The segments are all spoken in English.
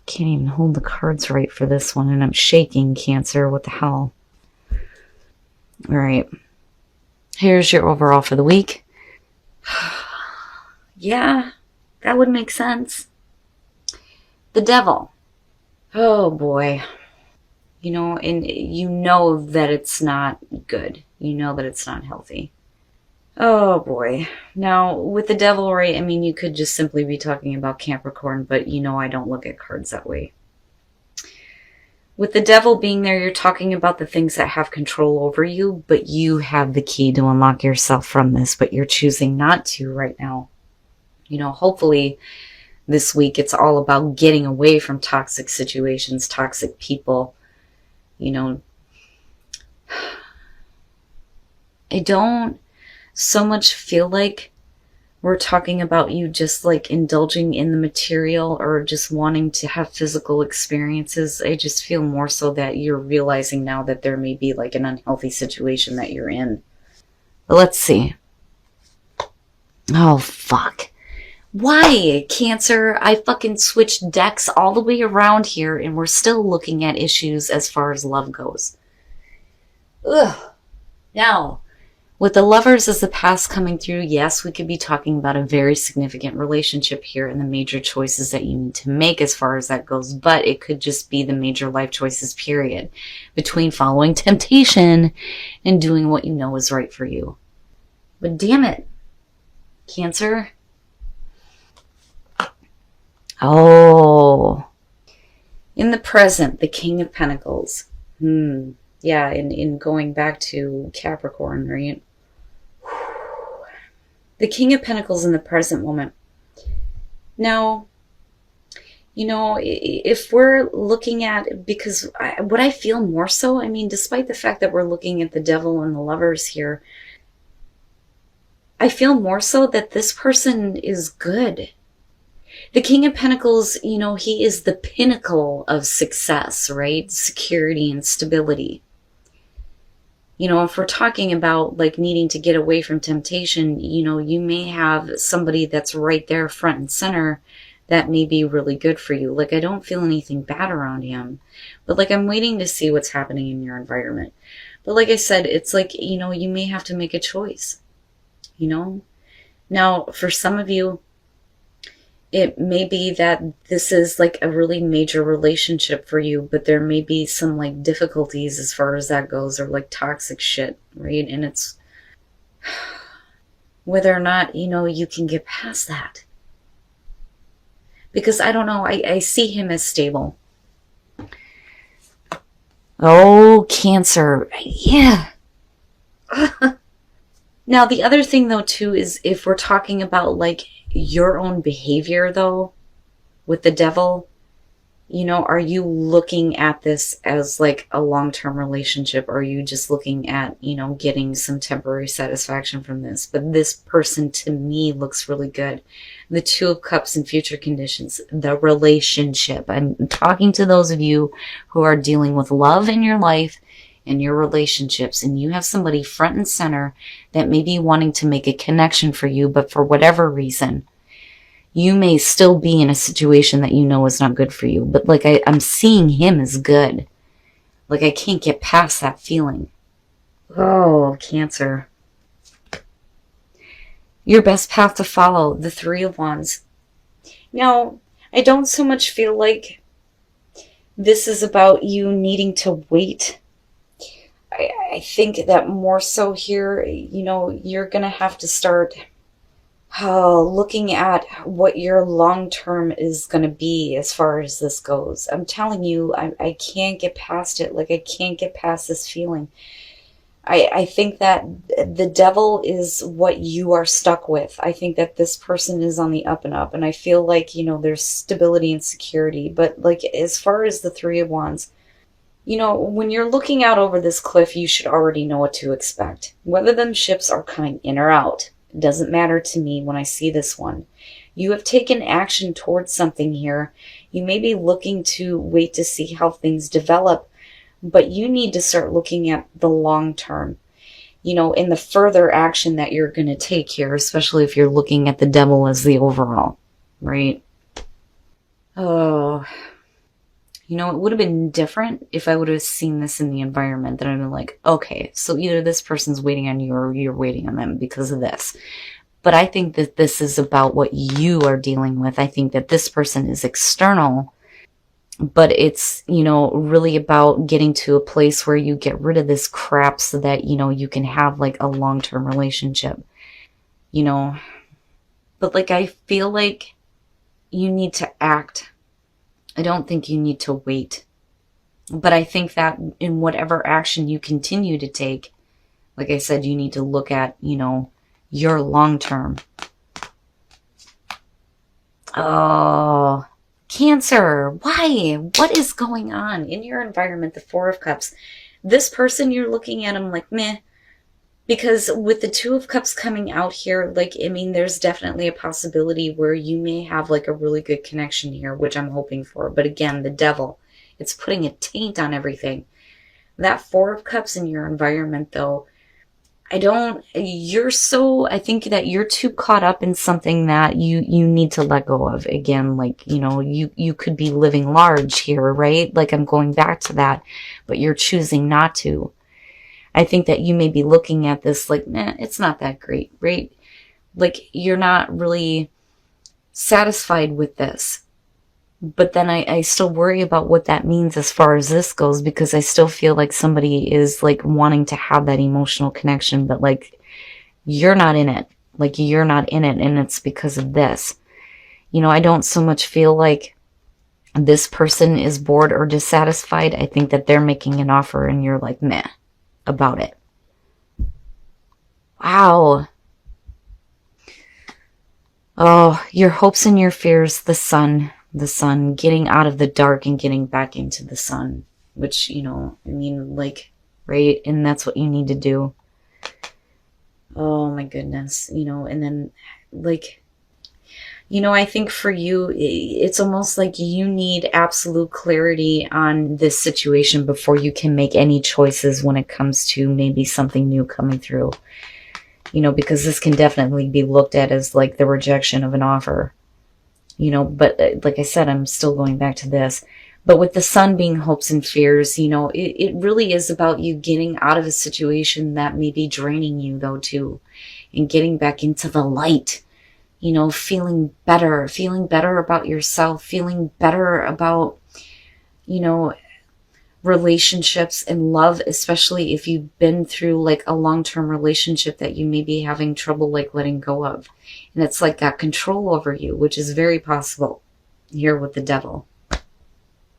Can't even hold the cards right for this one, and I'm shaking, Cancer. What the hell? All right. Here's your overall for the week. Yeah, that would make sense. The Devil. Oh, boy. And you know that it's not good. You know that it's not healthy. Oh, boy. Now, with the Devil, right, I mean, you could just simply be talking about Capricorn, but I don't look at cards that way. With the Devil being there, you're talking about the things that have control over you, but you have the key to unlock yourself from this, but you're choosing not to right now. Hopefully this week it's all about getting away from toxic situations, toxic people. I don't so much feel like we're talking about you just like indulging in the material or just wanting to have physical experiences. I just feel more so that you're realizing now that there may be like an unhealthy situation that you're in. But let's see. Oh, fuck. Why, Cancer? I fucking switched decks all the way around here and we're still looking at issues as far as love goes. Ugh. Now, with the Lovers as the past coming through, yes, we could be talking about a very significant relationship here and the major choices that you need to make as far as that goes, but it could just be the major life choices, period, between following temptation and doing what you know is right for you. But damn it, Cancer. Oh. In the present, the King of Pentacles. Yeah, in going back to Capricorn, right? The King of Pentacles in the present moment. Now, if we're looking at, because what I feel more so, I mean, despite the fact that we're looking at the Devil and the Lovers here, I feel more so that this person is good. The King of Pentacles, he is the pinnacle of success, right? Security and stability. If we're talking about like needing to get away from temptation, you may have somebody that's right there front and center that may be really good for you. Like, I don't feel anything bad around him, but like, I'm waiting to see what's happening in your environment. But like I said, it's like, you may have to make a choice, Now, for some of you, it may be that this is like a really major relationship for you, but there may be some like difficulties as far as that goes, or like toxic shit, right? And it's whether or not, you can get past that. Because I don't know, I see him as stable. Oh, Cancer. Yeah. Now, the other thing though, too, is if we're talking about like your own behavior though, with the Devil, are you looking at this as like a long-term relationship? Or are you just looking at, getting some temporary satisfaction from this? But this person to me looks really good. The Two of Cups and future conditions, the relationship. I'm talking to those of you who are dealing with love in your life and your relationships, and you have somebody front and center that may be wanting to make a connection for you, but for whatever reason, you may still be in a situation that is not good for you. But like I'm seeing him as good. Like I can't get past that feeling. Oh, Cancer. Your best path to follow, the Three of Wands. Now, I don't so much feel like this is about you needing to wait. I think that more so here, you're going to have to start looking at what your long-term is going to be as far as this goes. I'm telling you, I can't get past it. Like, I can't get past this feeling. I think that the Devil is what you are stuck with. I think that this person is on the up and up. And I feel like, there's stability and security. But, like, as far as the Three of Wands, when you're looking out over this cliff, you should already know what to expect. Whether them ships are coming in or out, it doesn't matter to me when I see this one. You have taken action towards something here. You may be looking to wait to see how things develop, but you need to start looking at the long term, in the further action that you're going to take here, especially if you're looking at the Devil as the overall, right? Oh, You know, it would have been different if I would have seen this in the environment. That I'd been like, okay, so either this person's waiting on you or you're waiting on them because of this. But I think that this is about what you are dealing with. I think that this person is external, but it's, you know, really about getting to a place where you get rid of this crap so that, you know, you can have like a long-term relationship, you know. But like, I feel like you need to act. I don't think you need to wait. But I think that in whatever action you continue to take, like I said, you need to look at, you know, your long term. Oh, Cancer. Why? What is going on in your environment? The Four of Cups. This person, you're looking at them like, meh. Because with the Two of Cups coming out here, like, I mean, there's definitely a possibility where you may have like a really good connection here, which I'm hoping for. But again, the Devil, it's putting a taint on everything. That Four of Cups in your environment, though, I think that you're too caught up in something that you need to let go of. Again, like, you know, you could be living large here, right? Like, I'm going back to that, but you're choosing not to. I think that you may be looking at this like, nah, it's not that great, right? Like, you're not really satisfied with this. But then I still worry about what that means as far as this goes, because I still feel like somebody is like wanting to have that emotional connection, but like, you're not in it. Like, you're not in it, and it's because of this. You know, I don't so much feel like this person is bored or dissatisfied. I think that they're making an offer and you're like, meh about it. Wow. Oh, your hopes and your fears, the sun, getting out of the dark and getting back into the sun, which, you know, I mean, like, right? And that's what you need to do. Oh my goodness, you know, and then like, you know, I think for you, it's almost like you need absolute clarity on this situation before you can make any choices when it comes to maybe something new coming through. You know, because this can definitely be looked at as like the rejection of an offer. You know, but like I said, I'm still going back to this. But with the sun being hopes and fears, you know, it really is about you getting out of a situation that may be draining you, though, too. And getting back into the light. You know, feeling better about yourself, feeling better about, you know, relationships and love, especially if you've been through like a long-term relationship that you may be having trouble like letting go of. And it's like got control over you, which is very possible here with the Devil.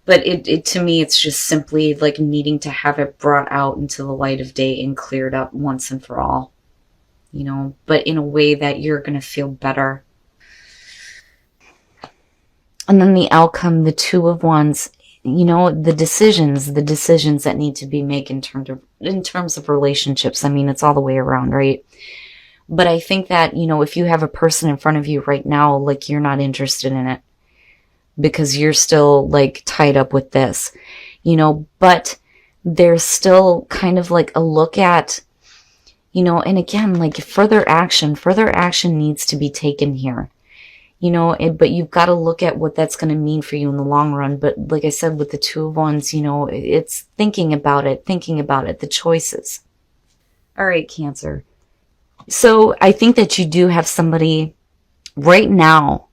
But it to me, it's just simply like needing to have it brought out into the light of day and cleared up once and for all. You know, but in a way that you're going to feel better. And then the outcome, the Two of Wands, you know, the decisions that need to be made in terms of relationships. I mean, it's all the way around, right? But I think that, you know, if you have a person in front of you right now, like, you're not interested in it because you're still like tied up with this, you know, but there's still kind of like a look at, you know, and again, like, further action needs to be taken here, you know, but you've got to look at what that's going to mean for you in the long run. But like I said, with the Two of Wands, you know, it's thinking about it, the choices. All right, Cancer. So I think that you do have somebody right now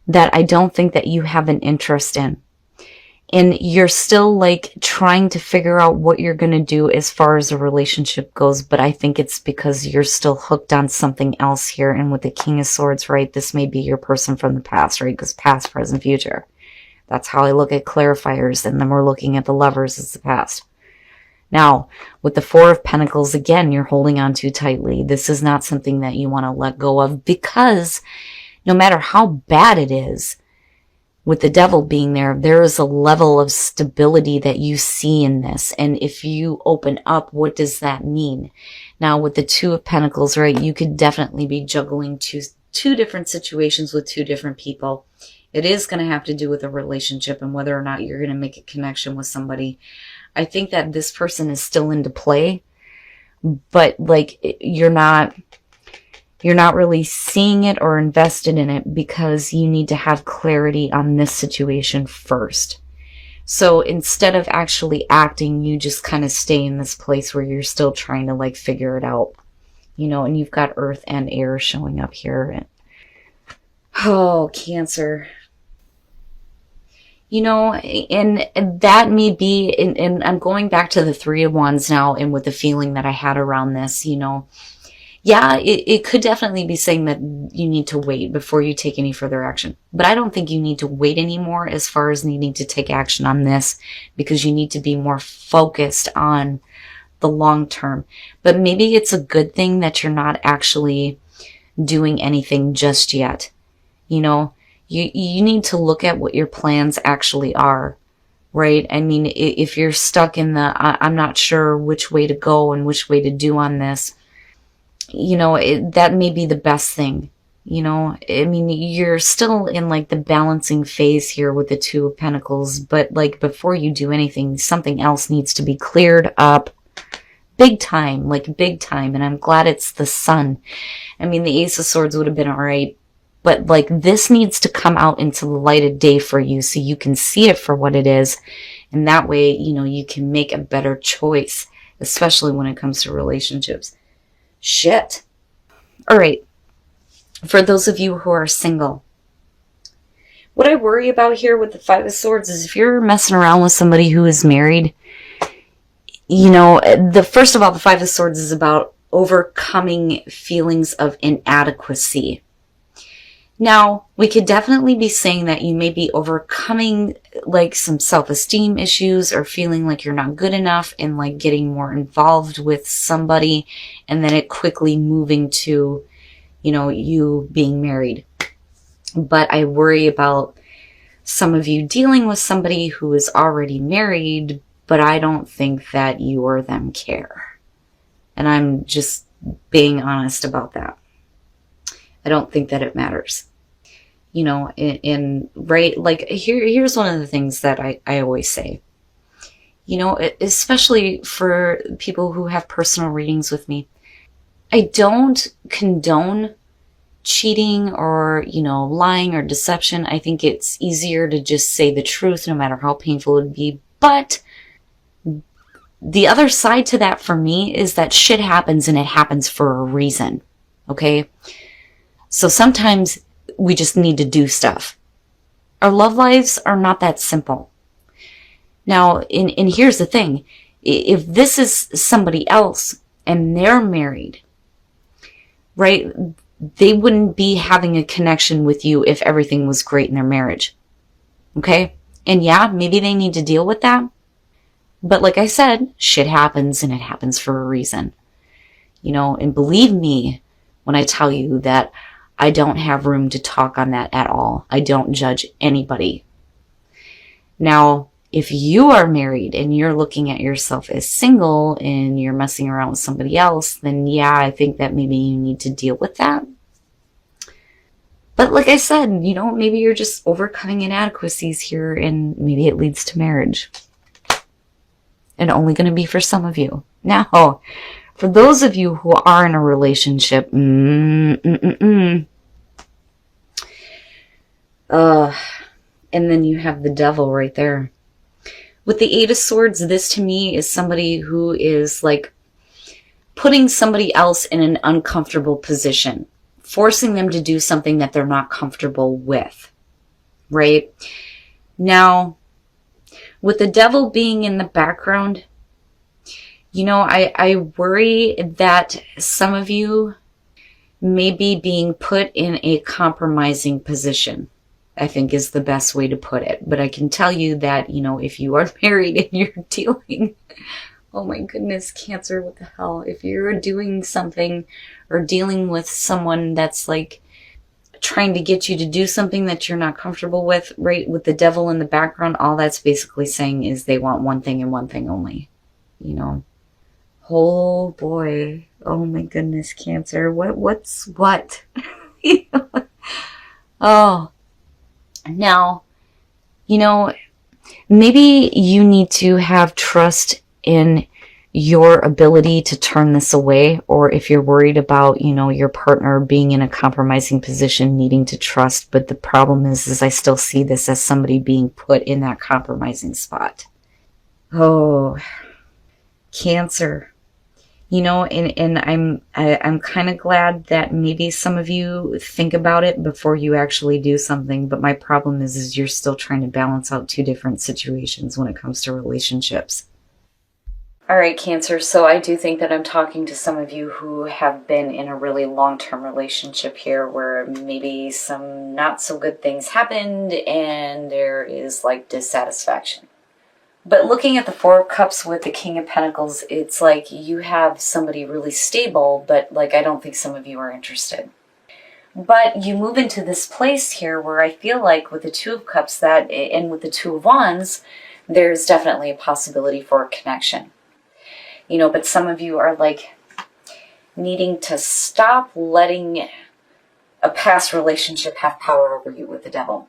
that I don't think that you have an interest in. And you're still like trying to figure out what you're going to do as far as a relationship goes. But I think it's because you're still hooked on something else here. And with the King of Swords, right, this may be your person from the past, right? Because past, present, future. That's how I look at clarifiers. And then we're looking at the Lovers as the past. Now, with the Four of Pentacles, again, you're holding on too tightly. This is not something that you want to let go of, because no matter how bad it is, with the Devil being there, there is a level of stability that you see in this. And if you open up, what does that mean? Now, with the Two of Pentacles, right, you could definitely be juggling two different situations with two different people. It is going to have to do with a relationship and whether or not you're going to make a connection with somebody. I think that this person is still into play, but like, you're not really seeing it or invested in it because you need to have clarity on this situation first. So instead of actually acting, you just kind of stay in this place where you're still trying to like figure it out, you know, and you've got earth and air showing up here. Oh, Cancer. You know, and that may be, and I'm going back to the Three of Wands now, and with the feeling that I had around this, you know, yeah, it could definitely be saying that you need to wait before you take any further action. But I don't think you need to wait anymore as far as needing to take action on this, because you need to be more focused on the long term. But maybe it's a good thing that you're not actually doing anything just yet. You know, you need to look at what your plans actually are, right? I mean, if you're stuck in the, I'm not sure which way to go and which way to do on this, you know, that may be the best thing. You know, I mean, you're still in like the balancing phase here with the Two of Pentacles, but like before you do anything, something else needs to be cleared up big time, like big time. And I'm glad it's the Sun. I mean, the Ace of Swords would have been all right, but like this needs to come out into the light of day for you so you can see it for what it is. And that way, you know, you can make a better choice, especially when it comes to relationships. Shit. All right. For those of you who are single, what I worry about here with the Five of Swords is if you're messing around with somebody who is married, you know, first of all, the Five of Swords is about overcoming feelings of inadequacy. Now, we could definitely be saying that you may be overcoming like some self-esteem issues or feeling like you're not good enough and like getting more involved with somebody and then it quickly moving to, you know, you being married. But I worry about some of you dealing with somebody who is already married, but I don't think that you or them care. And I'm just being honest about that. I don't think that it matters. You know, right, like here's one of the things that I always say. You know, especially for people who have personal readings with me, I don't condone cheating or, you know, lying or deception. I think it's easier to just say the truth no matter how painful it would be. But the other side to that for me is that shit happens and it happens for a reason. Okay? So sometimes we just need to do stuff. Our love lives are not that simple. Now, and here's the thing. If this is somebody else and they're married, right, they wouldn't be having a connection with you if everything was great in their marriage. Okay? And yeah, maybe they need to deal with that. But like I said, shit happens and it happens for a reason. You know, and believe me when I tell you that I don't have room to talk on that at all. I don't judge anybody. Now, if you are married and you're looking at yourself as single and you're messing around with somebody else, then yeah, I think that maybe you need to deal with that. But like I said, you know, maybe you're just overcoming inadequacies here and maybe it leads to marriage. And only going to be for some of you. Now, for those of you who are in a relationship, and then you have the Devil right there. With the Eight of Swords, this to me is somebody who is like putting somebody else in an uncomfortable position, forcing them to do something that they're not comfortable with, right? Now, with the Devil being in the background, you know, I worry that some of you may be being put in a compromising position, I think is the best way to put it. But I can tell you that, you know, if you are married and you're dealing, oh my goodness, Cancer, what the hell? If you're doing something or dealing with someone that's like trying to get you to do something that you're not comfortable with, right, with the Devil in the background, all that's basically saying is they want one thing and one thing only, you know. Oh boy. Oh my goodness, Cancer. What's what? Oh. Now, you know, maybe you need to have trust in your ability to turn this away, or if you're worried about, your partner being in a compromising position, needing to trust. But the problem is I still see this as somebody being put in that compromising spot. Oh, Cancer. And I'm kind of glad that maybe some of you think about it before you actually do something. But my problem is you're still trying to balance out two different situations when it comes to relationships. All right, Cancer. So I do think that I'm talking to some of you who have been in a really long-term relationship here where maybe some not so good things happened and there is like dissatisfaction. But looking at the Four of Cups with the King of Pentacles, it's like you have somebody really stable, but like I don't think some of you are interested. But you move into this place here where I feel like with the Two of Cups and with the Two of Wands, there's definitely a possibility for a connection. But some of you are like needing to stop letting a past relationship have power over you with the Devil.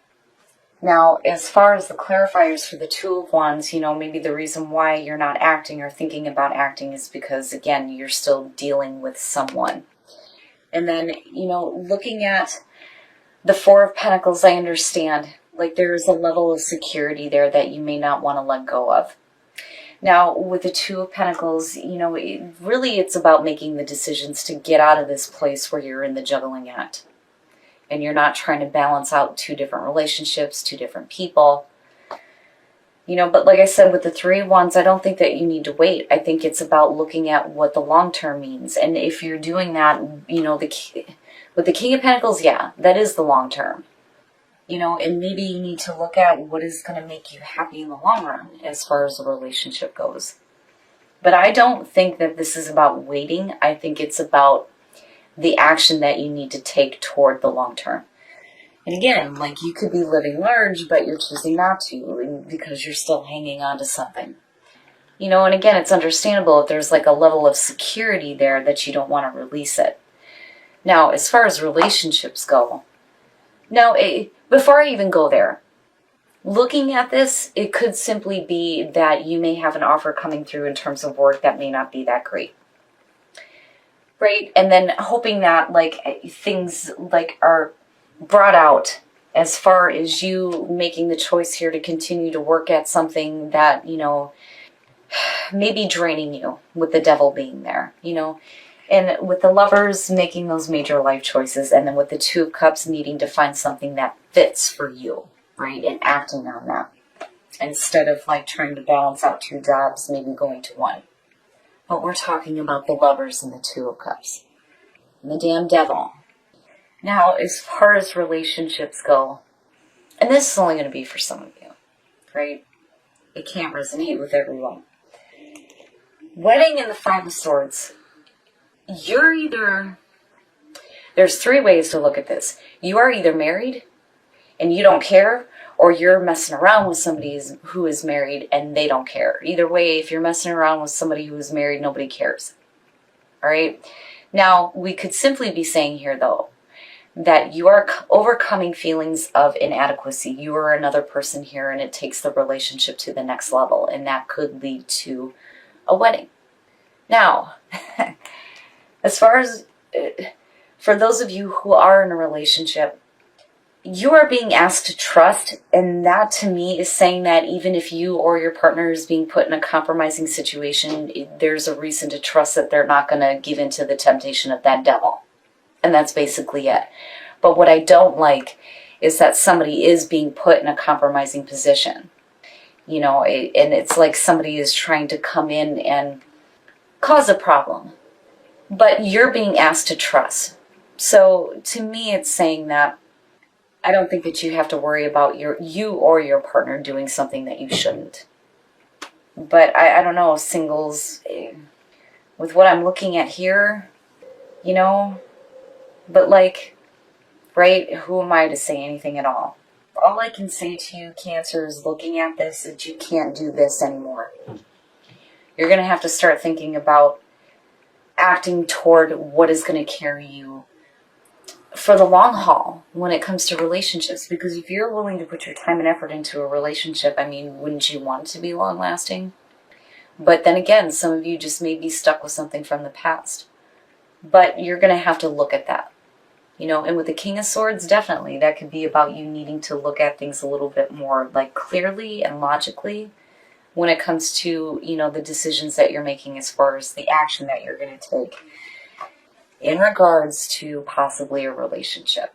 Now, as far as the clarifiers for the Two of Wands, maybe the reason why you're not acting or thinking about acting is because, again, you're still dealing with someone. And then, looking at the Four of Pentacles, I understand, like there's a level of security there that you may not want to let go of. Now, with the Two of Pentacles, it's about making the decisions to get out of this place where you're in the juggling act. And you're not trying to balance out two different relationships, two different people. But like I said, with the Three of Wands, I don't think that you need to wait. I think it's about looking at what the long term means. And if you're doing that, with the King of Pentacles, yeah, that is the long term. And maybe you need to look at what is going to make you happy in the long run as far as the relationship goes. But I don't think that this is about waiting. I think it's about the action that you need to take toward the long term. And again, like you could be living large, but you're choosing not to because you're still hanging on to something. And again, it's understandable if there's like a level of security there that you don't want to release it. Now, as far as relationships go, before I even go there, looking at this, it could simply be that you may have an offer coming through in terms of work that may not be that great. Right? And then hoping that like things like are brought out as far as you making the choice here to continue to work at something that, may be draining you with the Devil being there, and with the Lovers making those major life choices, and then with the Two of Cups needing to find something that fits for you, right? And acting on that instead of like trying to balance out two jobs, maybe going to one. But we're talking about the Lovers and the Two of Cups. And the damn Devil. Now, as far as relationships go, and this is only going to be for some of you, right? It can't resonate with everyone. Wedding and the Five of Swords. There's three ways to look at this. You are either married and you don't care, or you're messing around with somebody who is married and they don't care. Either way, if you're messing around with somebody who is married, nobody cares. All right? Now, we could simply be saying here, though, that you are overcoming feelings of inadequacy. You are another person here, and it takes the relationship to the next level, and that could lead to a wedding. Now, as far as for those of you who are in a relationship, you are being asked to trust, and that to me is saying that even if you or your partner is being put in a compromising situation, there's a reason to trust that they're not going to give in to the temptation of that devil. And that's basically it. But what I don't like is that somebody is being put in a compromising position. And it's like somebody is trying to come in and cause a problem. But you're being asked to trust. So to me, it's saying that I don't think that you have to worry about you or your partner doing something that you shouldn't. But I don't know, singles, with what I'm looking at here, but like, right, who am I to say anything at all? All I can say to you, Cancer, is looking at this, that you can't do this anymore. You're going to have to start thinking about acting toward what is going to carry you for the long haul when it comes to relationships. Because if you're willing to put your time and effort into a relationship, I mean, wouldn't you want it to be long lasting? But then again, some of you just may be stuck with something from the past. But you're going to have to look at that. You know, and with the King of Swords, definitely, that could be about you needing to look at things a little bit more, like, clearly and logically when it comes to, you know, the decisions that you're making as far as the action that you're going to take in regards to possibly a relationship.